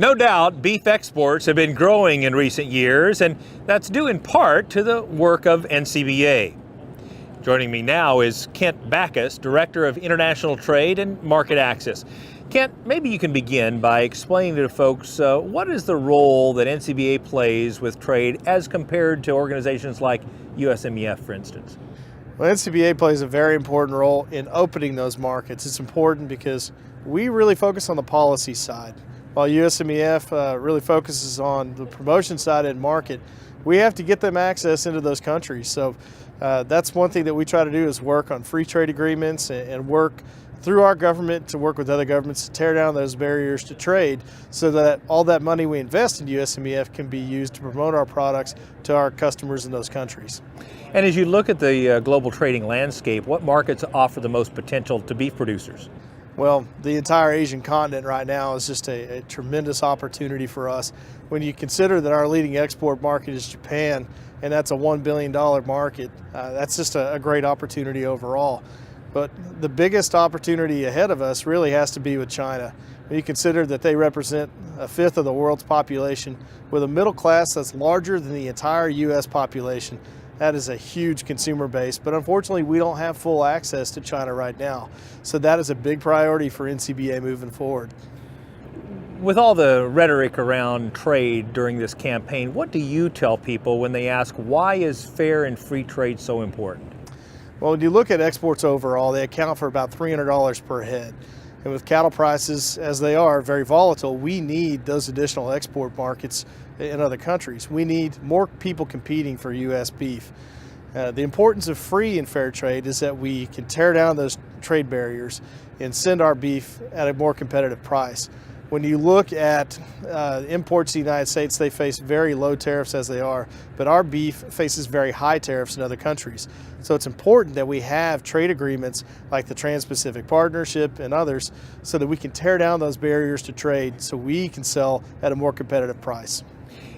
No doubt, beef exports have been growing in recent years, and that's due in part to the work of NCBA. Joining me now is Kent Backus, Director of International Trade and Market Access. Kent, maybe you can begin by explaining to folks what is the role that NCBA plays with trade as compared to organizations like USMEF, for instance? Well, NCBA plays a very important role in opening those markets. It's important because we really focus on the policy side. While USMEF really focuses on the promotion side and market, we have to get them access into those countries. So that's one thing that we try to do is work on free trade agreements and work through our government to work with other governments to tear down those barriers to trade so that all that money we invest in USMEF can be used to promote our products to our customers in those countries. And as you look at the global trading landscape, what markets offer the most potential to beef producers? Well, the entire Asian continent right now is just a tremendous opportunity for us. When you consider that our leading export market is Japan, and that's a $1 billion market, that's just a great opportunity overall. But the biggest opportunity ahead of us really has to be with China. When you consider that they represent a fifth of the world's population with a middle class that's larger than the entire U.S. population, that is a huge consumer base, but unfortunately we don't have full access to China right now. So that is a big priority for NCBA moving forward. With all the rhetoric around trade during this campaign, what do you tell people when they ask why is fair and free trade so important? Well, when you look at exports overall, they account for about $300 per head. And with cattle prices, as they are, very volatile, we need those additional export markets in other countries. We need more people competing for U.S. beef. The importance of free and fair trade is that we can tear down those trade barriers and send our beef at a more competitive price. When you look at imports to the United States, they face very low tariffs as they are, but our beef faces very high tariffs in other countries. So it's important that we have trade agreements like the Trans-Pacific Partnership and others so that we can tear down those barriers to trade so we can sell at a more competitive price.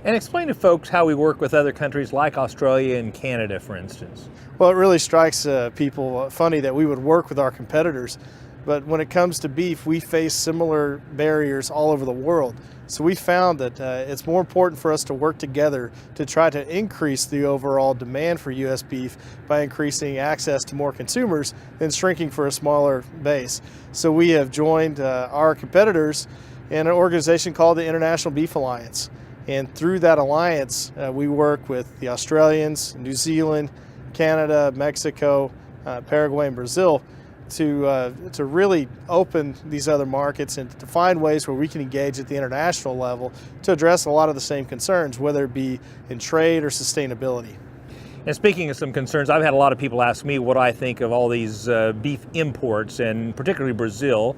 And explain to folks how we work with other countries like Australia and Canada, for instance. Well, it really strikes people funny that we would work with our competitors. But when it comes to beef, we face similar barriers all over the world. So we found that it's more important for us to work together to try to increase the overall demand for U.S. beef by increasing access to more consumers than shrinking for a smaller base. So we have joined our competitors in an organization called the International Beef Alliance. And through that alliance, we work with the Australians, New Zealand, Canada, Mexico, Paraguay, and Brazil to really open these other markets and to find ways where we can engage at the international level to address a lot of the same concerns, whether it be in trade or sustainability. And speaking of some concerns, I've had a lot of people ask me what I think of all these beef imports, and particularly Brazil,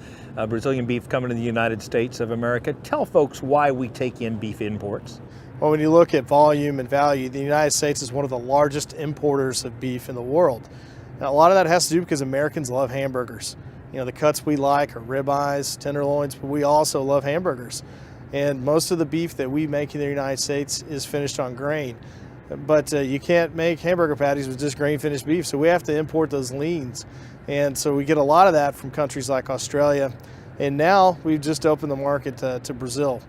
Brazilian beef coming to the United States of America. Tell folks why we take in beef imports. Well, when you look at volume and value, the United States is one of the largest importers of beef in the world. Now, a lot of that has to do because Americans love hamburgers. You know, the cuts we like are ribeyes, tenderloins, but we also love hamburgers. And most of the beef that we make in the United States is finished on grain. But you can't make hamburger patties with just grain-finished beef, so we have to import those leans. And so we get a lot of that from countries like Australia. And now we've just opened the market to Brazil.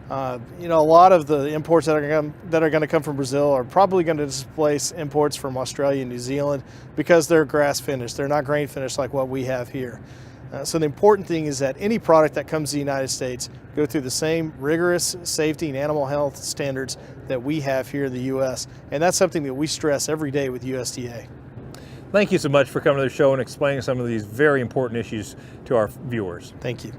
You know, a lot of the imports that are going to come from Brazil are probably going to displace imports from Australia and New Zealand because they're grass finished. They're not grain finished like what we have here. So the important thing is that any product that comes to the United States go through the same rigorous safety and animal health standards that we have here in the U.S. And that's something that we stress every day with USDA. Thank you so much for coming to the show and explaining some of these very important issues to our viewers. Thank you.